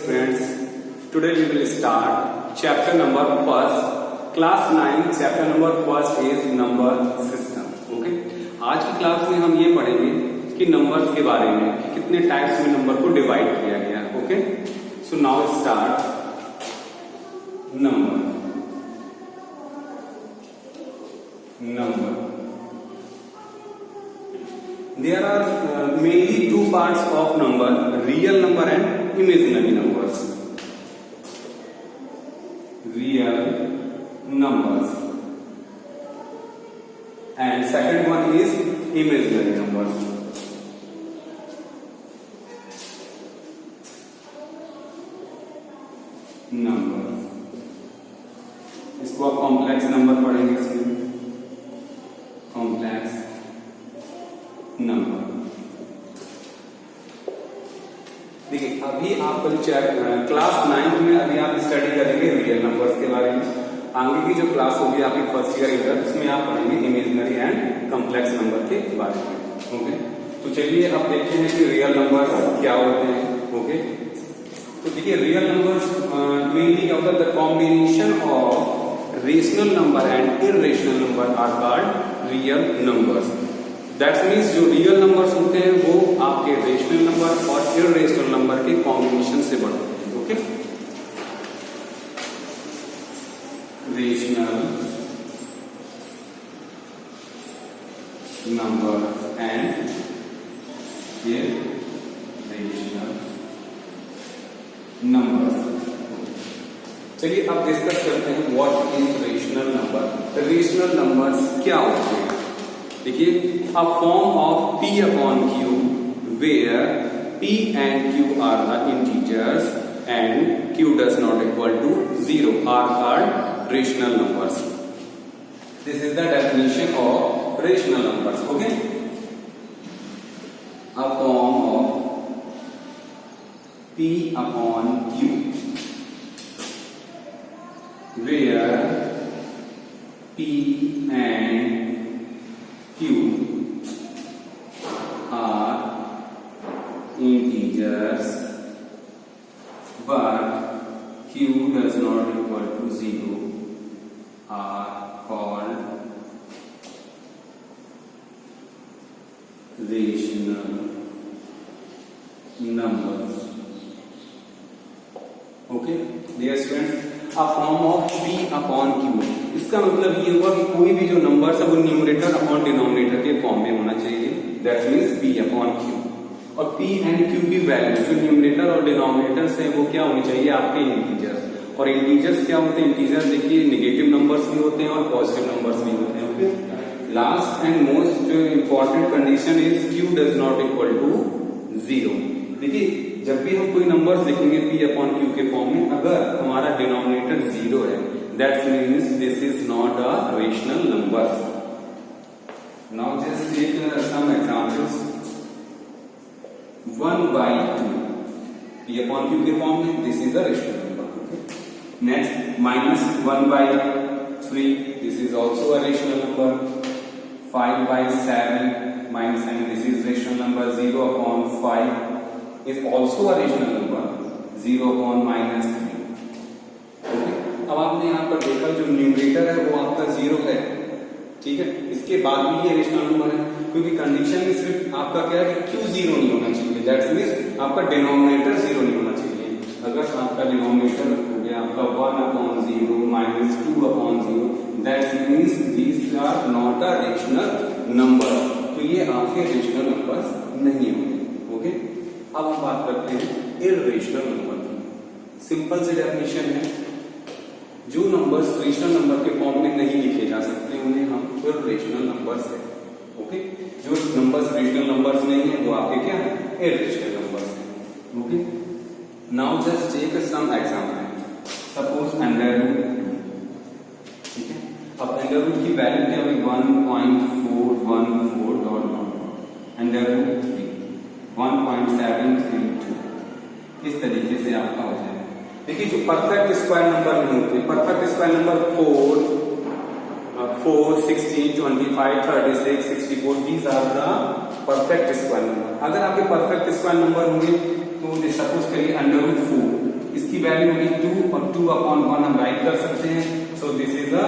Friends, today we will start chapter number first, class 9, chapter number first is number system. Okay? आज की class में हम ये पढ़ेंगे कि नंबर्स के बारे में कि कितने टाइप्स में नंबर को डिवाइड किया गया. Okay, so now start number. There are mainly two parts of number, real number and imaginary numbers. Real numbers and second one is imaginary numbers. Numbers. इसको आप कॉम्प्लेक्स नंबर पढ़ेंगे. इसमें complex number. देखिए अभी आप class 9 में अभी आप स्टडी करेंगे रियल नंबर्स के बारे में. आगे की जो क्लास होगी आपकी फर्स्ट ईयर इंटर, उसमें आप पढ़ेंगे इमेजिनरी एंड कॉम्प्लेक्स नंबर के बारे में. ओके, तो चलिए अब देखते हैं कि रियल नंबर्स क्या होते हैं. ओके, तो देखिए रियल नंबर्स मेनली क्या होता है, the combination of rational number and irrational number are called real numbers. That means जो रियल नंबर्स होते हैं वो आपके रेशनल नंबर और इररेशनल नंबर के कॉम्बिनेशन से बनते हैं. Okay, rational number and irrational numbers. चलिए अब डिस्कस करते हैं what is rational number. Rational numbers क्या होते हैं. देखिए, a form of p upon q where p and q are the integers and q does not equal to 0 are called rational numbers. This is the definition of rational numbers. Okay, a form of p upon q where p and q are integers but q does not equal to 0 are called rational numbers. Okay, dear students, a form of p upon q. इसका मतलब ये हुआ कि कोई भी जो number है वो न्यूमरेटर अपॉन डिनोमिनेटर के फॉर्म में होना चाहिए. That means p upon q. और p एंड q की वैल्यू जो न्यूमरेटर और डिनोमिनेटर से वो क्या होनी चाहिए, आपके इंटीजर्स. और इंटीजर्स क्या होते हैं, इंटीजर्स देखिए नेगेटिव नंबर्स भी होते हैं और पॉजिटिव नंबर्स भी होते हैं. ओके, लास्ट एंड मोस्ट जो important condition is q does not equal to 0. देखिए जब भी हम कोई नंबर्स लिखेंगे p अपॉन q के फॉर्म में, अगर हमारा डिनोमिनेटर 0 है, that means this is not a rational numbers. Now just take some examples. 1 by 2 p upon q के फॉर्म में, this is a rational number. Okay? Next, minus 1 by 3, this is also a rational number. 5 by 7 minus and this is rational number. 0 upon 5 is also a rational number. 0 upon minus 3. अब आपने यहाँ पर देखा जो numerator है वो आपका 0 है. ठीक है, इसके बाद भी ये रेशनल नंबर है क्योंकि कंडीशन में सिर्फ आपका क्या है कि q 0 नहीं होना चाहिए. दैट मीन्स आपका डिनोमिनेटर 0 नहीं होना चाहिए. अगर आपका डिनोमिनेटर हो गया आपका 1 upon 0 minus 2 upon 0, that means these are not a rational number. तो ये आपके रेशनल नंबर्स नहीं होंगे. ओके, अब हम बात करते हैं इररेशनल नंबर की. सिंपल सी डेफिनेशन है, जो नंबर्स रेशनल नंबर के फॉर्म में नहीं लिखे जा सकते उन्हें हम इररेशनल नंबर्स है. ओके, जो नंबर्स रेशनल नंबर्स नहीं है वो आपके क्या है, इररेशनल नंबर्स है. Okay, now just take some example. Suppose under root 2. ठीक है, अब अंडर रूट की वैल्यू क्या होगी, 1.414 डॉट डॉट. Under root 3 1.732. इस तरीके से आपका हो जाएगा. देखिए जो परफेक्ट स्क्वायर नंबर नहीं होते, perfect square number 4, 16, 25, 36, 64, these are the perfect square number. अगर आपके परफेक्ट स्क्वायर नंबर होंगे तो सपोज करिए अंडर रूट 4 इसकी वैल्यू होगी 2 और 2/1 हम राइट कर सकते हैं। So this is a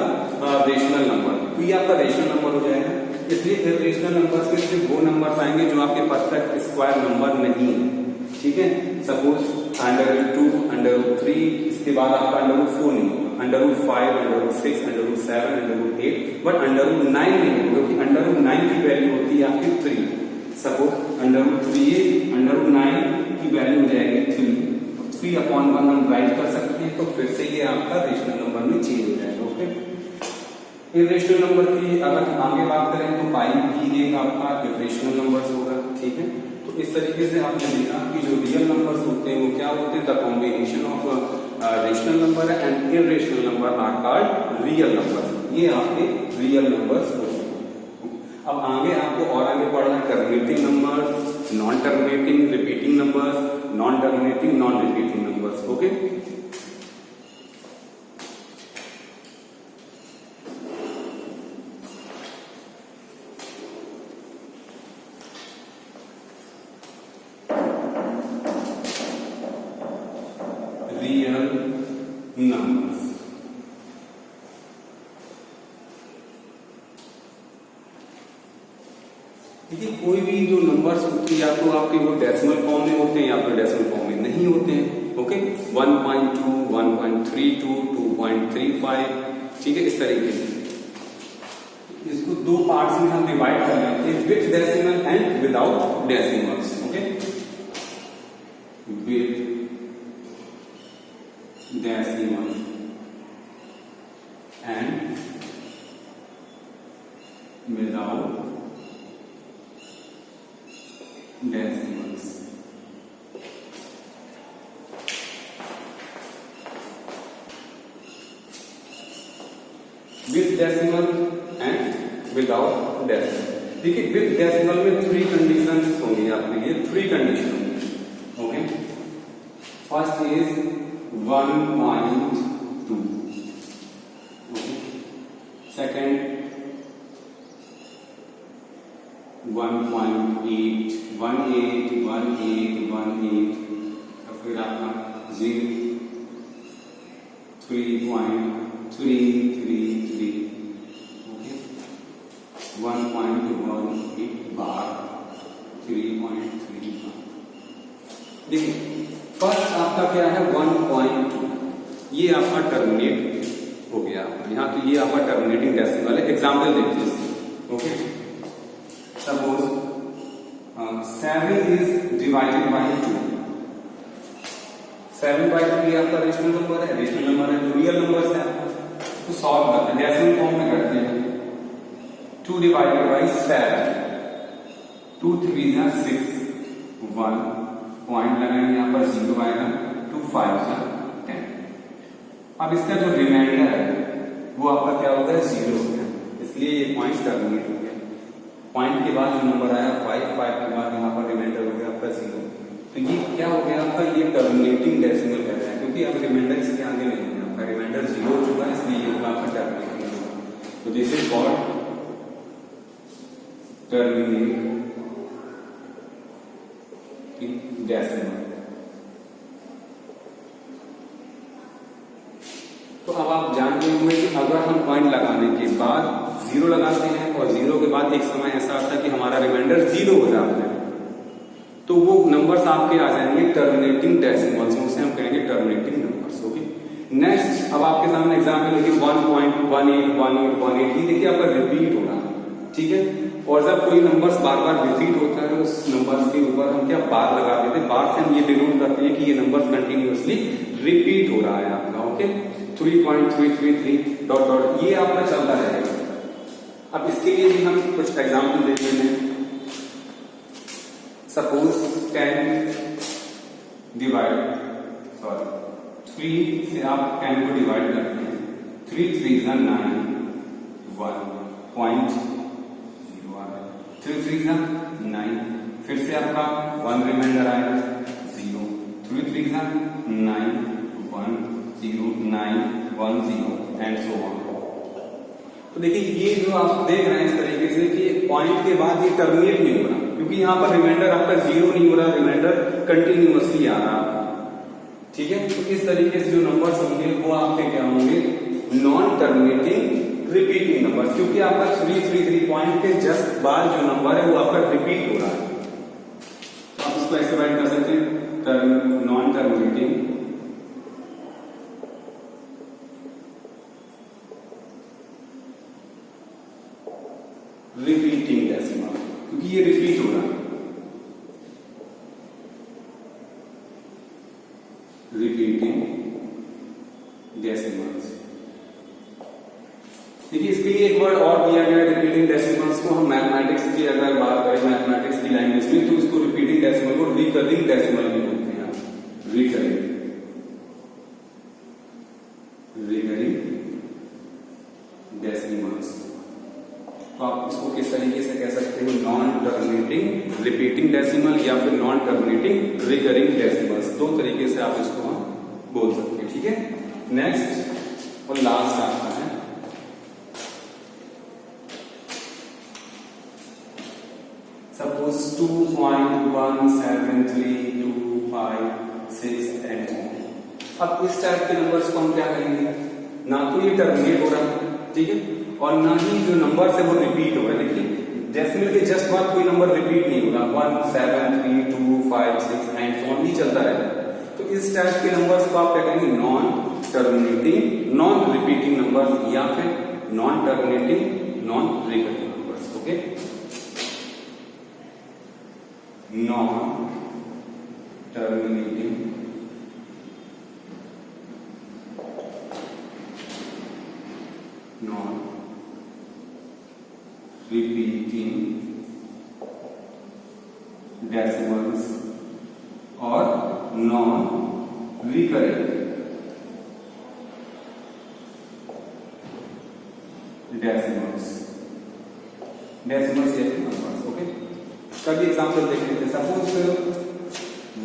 rational number. तो ये आपका रेशनल नंबर हो जाएगा। इसलिए इर्रेशनल नंबर्स में सिर्फ वो नंबर्स आएंगे जो आपके परफेक्ट स्क्वायर नंबर नहीं है। ठीक है, सपोज √2, √3, इसके बाद आपका √4 नहीं होगा, √5, √6, √7, √8, बट √9 नहीं होगा, क्योंकि √9 की वैल्यू होती है आपकी 3। सपोज √3 √9 की वैल्यू हो जाएगी 3, 3/1 हम राइट कर सकते हैं। तो फिर से ये आपका रेशनल नंबर में चेंज हो जाएगा। ओके, इर्रेशनल नंबर की अगर हम आगे बात करें तो पाई भी एक आपका इर्रेशनल नंबर होगा। ठीक है, तो इस तरीके से आपने देखा कि जो रियल नंबर्स होते हैं वो क्या होते हैं, the combination of rational number and irrational number are called real numbers. ये आपके रियल नंबर्स होते हैं। अब आगे आपको और आगे पढ़ना है terminating numbers, non terminating repeating numbers, non terminating non repeating numbers. Okay, real numbers. देखिए, कोई भी जो नंबर्स होते हैं या तो आपके वो डेसिमल फॉर्म में होते हैं या फिर डेसिमल फॉर्म में नहीं होते हैं। ओके, 1.2, 1.32, 2.35, ठीक है, इस तरीके से इसको दो पार्ट्स में हम डिवाइड कर लेते हैं, with decimal and without decimals. Okay, with decimal and without decimals। With decimal and without decimal. देखिए, विथ डेसिमल में 3 कंडीशंस होंगी आपके लिए, 3 कंडीशन होंगी। ओके, फर्स्ट इज 1.2, second 1.8, 18, 18, 18, और फिर आपका 3.333, ओके, 1.18 बार 3.3। देखिए, फर्स्ट आपका क्या है 1.2, ये आपका टर्मिनेट हो गया यहाँ। तो ये आपका टर्मिनेटिंग डेसिमल है। एग्जांपल देखते हैं। Okay, suppose 7 is divided by 2। 7/2 ये आपका रेशनल नंबर है, रेशनल नंबर है तो रियल नंबर है। तो सॉल्व करते हैं, डेसिमल फॉर्म में करते हैं। 2 डिवाइडेड बाय 7, 2 3 6, 1 पॉइंट लगाएंगे, यहाँ पर 0 आएगा, 2 5 10। अब इसका जो रिमाइंडर है वो आपका क्या होगा, 0 हो गया, इसलिए ये पॉइंट टर्मिनेट हो गया। पॉइंट के बाद जो नंबर आया 5 के बाद यहाँ पर रिमाइंडर हो गया आपका 0। तो ये क्या हो गया आपका, ये टर्मिनेटिंग डेसिमल कहते हैं, क्योंकि अब रिमाइंडर इसके आगे नहीं है, आपका रिमाइंडर 0 हो चुका है, इसलिए ये होगा आपका टर्मिनेटिंग। तो this is called terminating decimal. तो अब आप जान गए होंगे कि अगर हम पॉइंट लगाने के बाद 0 लगाते हैं और 0 के बाद एक समय ऐसा आता है कि हमारा रिमाइंडर 0 हो जाता है, तो वो नंबर्स आपके आ जाएंगे टर्मिनेटिंग डेसिमल्स, उसे हम कहेंगे टर्मिनेटिंग नंबर्स। ओके, नेक्स्ट अब आपके सामने एग्जाम्पल देखिए 1.181818, ये देखिए आपका रिपीट हो रहा है। ठीक है, और जब कोई नंबर्स बार बार रिपीट होता है उस नंबर्स के ऊपर हम क्या बार लगा देते हैं, बार से हम ये डिनोट करते हैं कि ये नंबर कंटिन्यूअसली रिपीट हो रहा है आपका। ओके, 3.333 डॉट डॉट ये आपका चलता रहेगा। अब इसके लिए भी हम कुछ एग्जाम्पल देख लेते हैं। सपोज 10 डिवाइड 3 से आप 10 को डिवाइड करते हैं, 3 3 9, 1.0 आ रहा है, 3 3 9, फिर से आपका 1 रिमाइंडर आएगा 0, 3 3 9, 1 0 9 1 0 एंड सो ऑन। तो देखिए, ये जो आप देख रहे हैं इस तरीके से कि पॉइंट के बाद ये टर्मिनेट नहीं हो रहा, क्योंकि यहाँ पर रिमाइंडर आपका 0 नहीं हो रहा, रिमाइंडर कंटिन्यूअसली आ रहा है। ठीक है। तो इस तरीके से जो नंबर्स होंगे वो आपके क्या होंगे, नॉन टर्मिनेटिंग रिपीटिंग नंबर, क्योंकि आपका 333 पॉइंट के जस्ट बाद जो नंबर है वो आपका रिपीट हो रहा है। तो आप इसको ऐसे राइट कर सकते हैं, नॉन टर्मिनेटिंग रिपीटिंग डेसिमल, क्योंकि ये रिपीट हो रहा है, रिपीटिंग डेसिमल्स। देखिए इसके लिए एक वर्ड और दिया गया है रिपीटिंग डेसिमल्स को। हम मैथमेटिक्स की अगर बात करें, मैथमेटिक्स की लैंग्वेज में, तो इसको रिपीटिंग डेसिमल को रिकरिंग डेसिमल भी बोलते हैं। Recurring decimals. तो आप इसको किस तरीके से कह सकते हो, नॉन टर्मिनेटिंग रिपीटिंग डेसिमल या फिर नॉन टर्मिनेटिंग रिकरिंग डेसिमल्स। दो तरीके से आप इसको बोल सकते हैं, ठीक है। नेक्स्ट और लास्ट आपका है सपोज 2.17325 एंड अब इस टाइप के नंबर्स को हम क्या कहेंगे, ना तो ये टर्मिनेट हो रहा है, ठीक है, और ना ही जो नंबर है वो रिपीट हो रहा है। देखिए डेसिमल के जस्ट बाद कोई नंबर रिपीट नहीं होगा, 1 7 3 2 5 6 एंड सो ऑन ही चलता रहेगा। तो इस टाइप के नंबर्स को आप क्या कहेंगे, non terminating non repeating numbers या फिर non terminating non recurring numbers. Okay, non terminating non repeating decimals और नॉन रिकरिंग डेसिमल्स। डेसिमल्स या नंबर्स। ओके, कभी एग्जांपल देख लेते हैं। सपोज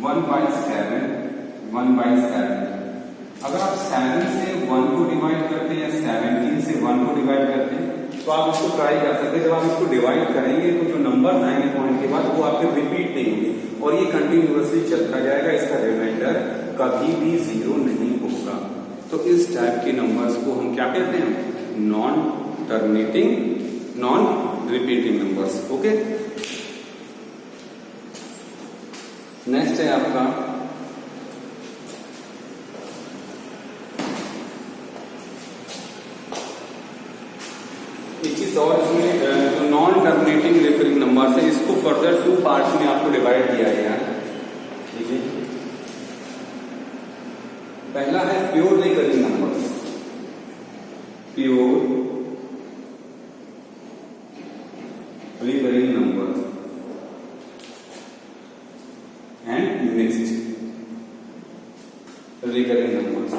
1/7 अगर आप 7 से 1 को डिवाइड करते हैं या 17 से 1 को डिवाइड करते हैं तो आप इसको ट्राई कर सकते हैं। जब आप इसको डिवाइड करेंगे तो जो नंबर्स आएंगे पॉइंट के बाद वो आपके रिपीट नहीं होंगे और ये कंटिन्यूअसली चलता जाएगा, इसका रिमाइंडर कभी भी 0 नहीं होगा। तो इस टाइप के नंबर्स को हम क्या कहते हैं, non terminating non repeating numbers. Okay, next है आपका एक चीज और, इसमें जो नॉन टर्मिनेटिंग रिकरिंग नंबर्स है इसको फर्दर 2 पार्ट्स में आपको डिवाइड किया गया है। ठीक है, पहला है pure recurring numbers, pure recurring numbers and mixed recurring numbers.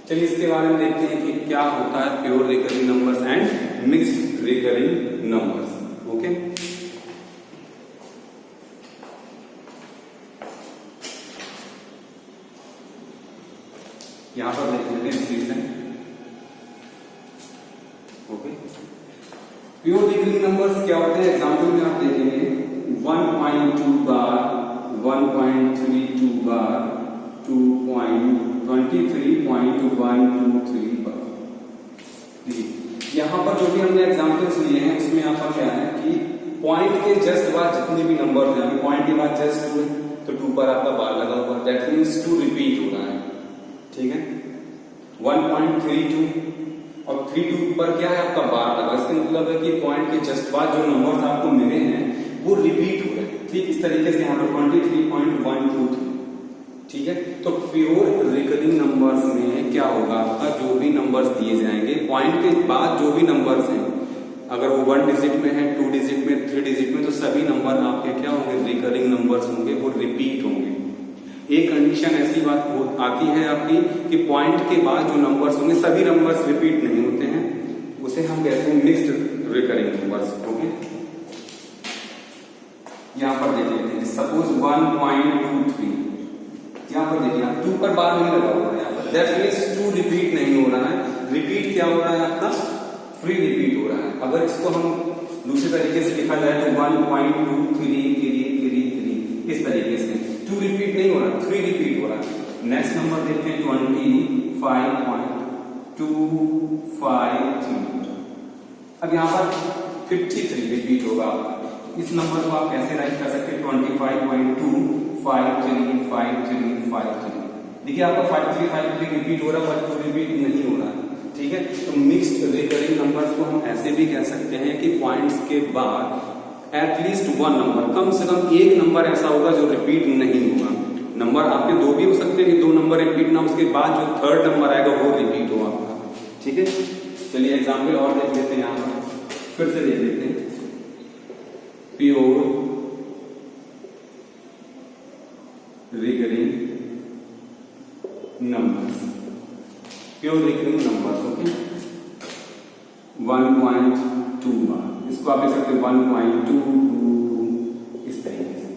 चलिए इसके बारे में देखते हैं कि क्या होता है pure recurring numbers and mixed recurring numbers. Okay, यहां पर देख लेते हैं स्क्रीन में। ओके, प्योर रिकरिंग नंबर्स क्या होते हैं, एग्जांपल में आप देखेंगे 1.2 बार, 1.32 बार, 2.23.123 बार। यहां पर जो भी हमने एग्जांपल्स लिए हैं उसमें आपका क्या है कि पॉइंट के जस्ट बाद जितने भी नंबर हैं, अभी पॉइंट के बाद जस्ट 2 है तो 2 पर आपका बार लगा हुआ, दैट मीन्स 2 रिपीट हो रहा है। ठीक है, 1.32 और 32 पर क्या है आपका बार लगा, इसका मतलब है कि पॉइंट के जस्ट बाद जो नंबर आपको मिले हैं वो रिपीट हो रहे हैं। ठीक इस तरीके से यहाँ पर 23.123। ठीक है, तो प्योर रिकरिंग नंबर्स में क्या होगा, आपका जो भी नंबर्स दिए जाएंगे पॉइंट के बाद जो भी नंबर्स हैं, अगर वो 1 डिजिट में है, 2 डिजिट में, 3 डिजिट में, तो सभी नंबर आपके क्या होंगे, रिकरिंग नंबर्स होंगे, वो रिपीट होंगे। एक कंडीशन ऐसी बात आती है आपकी कि पॉइंट के बाद जो नंबर्स होंगे सभी नंबर्स रिपीट नहीं होते हैं, उसे हम कहते हैं मिक्स्ड रिकरिंग नंबर्स। ओके, यहां पर देख लेते हैं, सपोज 1.23, यहाँ पर देखिए आप 2 पर बार नहीं लगा हुआ है, यहाँ पर दैट मीन्स 2 रिपीट नहीं हो रहा है, रिपीट क्या हो रहा है आपका, 3 रिपीट हो रहा है। अगर इसको हम दूसरे तरीके से लिखा जाए तो 1.233333 इस तरीके से 2 रिपीट नहीं हो रहा, 3 रिपीट हो रहा है। नेक्स्ट नंबर देखते हैं 25.253। अब यहाँ पर 53 रिपीट होगा। इस नंबर को आप कैसे राइट कर सकते हैं, 25.2535353। देखिए आपका 5353 रिपीट हो रहा है, 2 रिपीट नहीं हो रहा है, ठीक है। तो मिक्स्ड रिकरिंग नंबर्स को हम ऐसे भी कह सकते हैं कि पॉइंट्स के बाद एटलीस्ट 1 नंबर, कम से कम एक नंबर ऐसा होगा जो रिपीट नहीं होगा। नंबर आपके 2 भी हो सकते हैं कि 2 नंबर रिपीट ना, उसके बाद जो थर्ड नंबर आएगा वो रिपीट हो आपका, ठीक है। चलिए एग्जाम्पल और देख लेते हैं, यहाँ पर फिर से देख लेते हैं। Pure recurring numbers, pure recurring numbers, okay. 1.2 बार, इसको आप देख सकते हैं 1.222 इस तरीके से।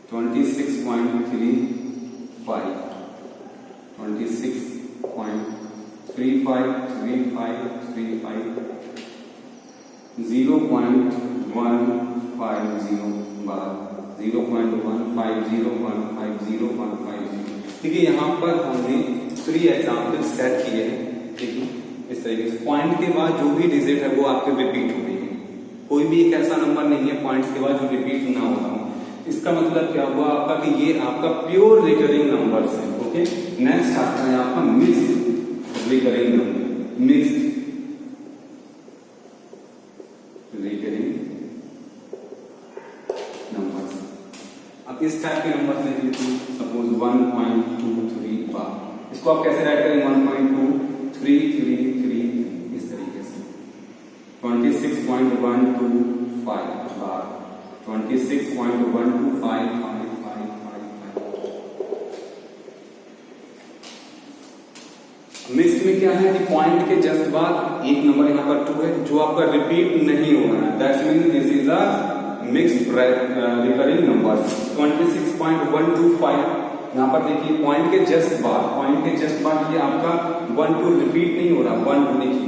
26.35, 26.353535, 0.150 बार, 0.150. देखिए यहाँ पर हमने 3 एग्जाम्पल सेट किए हैं, ठीक है। इस तरीके से पॉइंट के बाद जो भी डिजिट है वो आपके रिपीट हो रही है। कोई भी एक ऐसा नंबर नहीं है पॉइंट्स के बाद जो रिपीट ना होता हो। इसका मतलब क्या हुआ आपका कि ये आपका प्योर रिकरिंग नंबर्स है, ओके। नेक्स्ट आता है आपका mixed recurring number, mixed recurring numbers. अब इस टाइप के नंबर देख लेते हैं, सपोज 1.23 बार, इसको आप कैसे राइट करेंगे, 1.2333 इस तरीके से। 26.125 बार, 26.1255555। मिक्स में क्या है कि पॉइंट के जस्ट बाद एक नंबर यहाँ पर 2 है जो आपका रिपीट नहीं हो रहा है, that's mean this is a mixed recurring number. 26.125 यहाँ पर देखिए पॉइंट के जस्ट बाद ये आपका 1 2 रिपीट नहीं हो रहा, 1 2 देखिए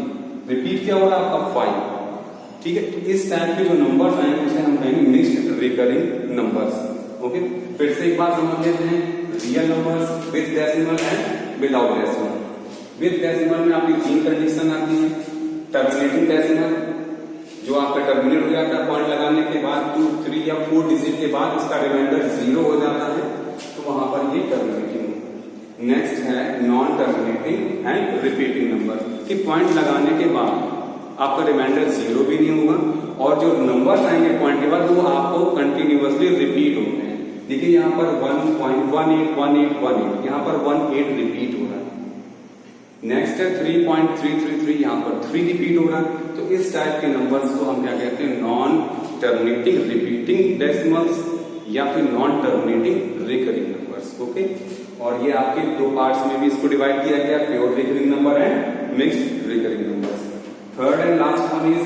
रिपीट क्या हो रहा है आपका 5, ठीक है। तो इस टाइप के जो नंबर्स आएंगे उसे हम कहेंगे मिक्स्ड रिकरिंग नंबर्स, ओके। फिर से एक बात समझ लेते हैं, real numbers with decimal and without decimal. With decimal में आपकी 3 कंडीशन आती है। टर्मिनेटिंग डेसिमल, जो आपका टर्मिनेट हो जाता है पॉइंट लगाने के बाद 2 3 या 4 डिजिट के बाद उसका रिमाइंडर 0 हो जाता है, तो वहां पर ये टर्मिनेटिंग। नेक्स्ट है non terminating and repeating number, कि पॉइंट लगाने के बाद आपका रिमाइंडर 0 भी नहीं होगा और जो नंबर्स आएंगे पॉइंट के बाद वो आपको कंटिन्यूअसली रिपीट होते हैं। देखिए यहाँ पर 1.181818, यहाँ पर 18 रिपीट हो रहा है। नेक्स्ट है 3.333, यहाँ पर 3 रिपीट हो रहा है। तो इस टाइप के नंबर्स को हम क्या कहते हैं, नॉन टर्मिनेटिंग रिपीटिंग डेसिमल्स या फिर non terminating recurring numbers, okay. और ये आपके 2 पार्ट्स में भी इसको डिवाइड किया गया, pure recurring number and mixed recurring numbers. Third and last one is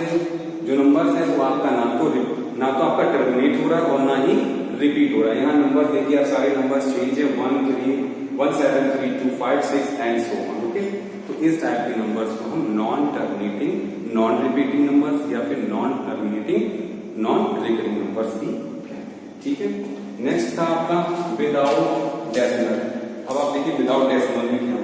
जो नंबर्स है वो आपका ना तो आपका टर्मिनेट हो रहा है और ना ही रिपीट हो रहा है। यहाँ नंबर देखिए आप सारे नंबर्स चेंज है, 1 3 1 7 3 2 5 6 एंड सो ऑन, ओके। तो इस टाइप के नंबर्स को हम non terminating non repeating numbers या फिर non terminating non recurring numbers भी कहते हैं, ठीक है। नेक्स्ट था आपका विदाउट डेसिमल। अब आप देखिए विदाउट डेसिमल में क्या होगा।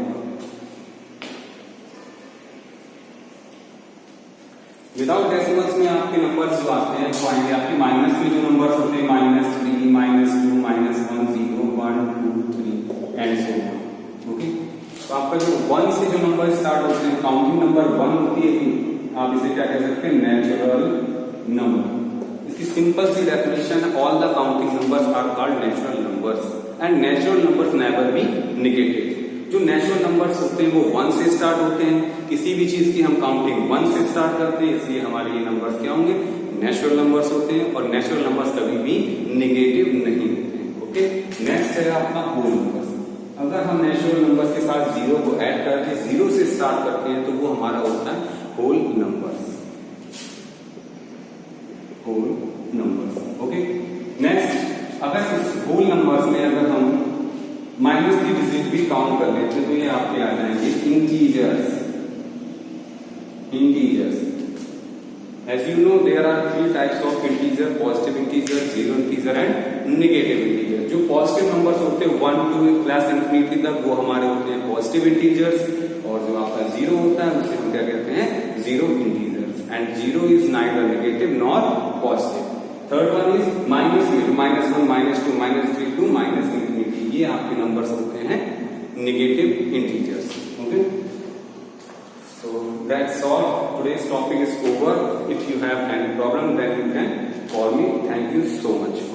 विदाउट डेसिमल्स में आपके नंबर्स जो आते हैं वो आएंगे आपके माइनस में जो नंबर्स होते हैं, -3 -2 -1 0 1 2 3 एंड सो ऑन, ओके। तो आपका जो 1 से जो नंबर स्टार्ट होते हैं, काउंटिंग नंबर 1 होती है, आप इसे क्या कह सकते हैं, नेचुरल नंबर। इसकी सिंपल सी definition, all the counting numbers are called natural numbers and natural numbers never be negative. जो नेचुरल नंबर्स होते हैं वो 1 से स्टार्ट होते हैं, किसी भी चीज की हम काउंटिंग 1 से स्टार्ट करते हैं, इसलिए हमारे ये नंबर्स क्या होंगे, नेचुरल नंबर्स होते हैं। और नेचुरल नंबर्स कभी भी नेगेटिव नहीं होते हैं, ओके। नेक्स्ट है आपका होल नंबर्स। अगर हम नेचुरल नंबर्स के साथ 0 को ऐड करके 0 से स्टार्ट करते हैं तो वो हमारा होता है whole numbers, whole numbers, okay. Next, अगर इस होल नंबर्स में अगर हम माइनस की डिजिट भी काउंट कर लेते हैं, तो ये आपके आ जाएंगे integers. As you know, there are three types of integer: positive integer, zero integer and negative integer. जो पॉजिटिव नंबर्स होते हैं 1 to प्लस इंफिनिटी तक, वो हमारे होते हैं पॉजिटिव इंटीजर्स, और जो आपका जीरो होता है उसे हम क्या कहते हैं, zero integers. And zero is neither negative nor positive. Third one is minus में, -1, -2, -3 टू माइनस इंफिनिटी, ये आपके नंबर्स होते हैं negative integers. Okay, so that's all. Today's topic is over. If you have any problem, then you can call me. Thank you so much.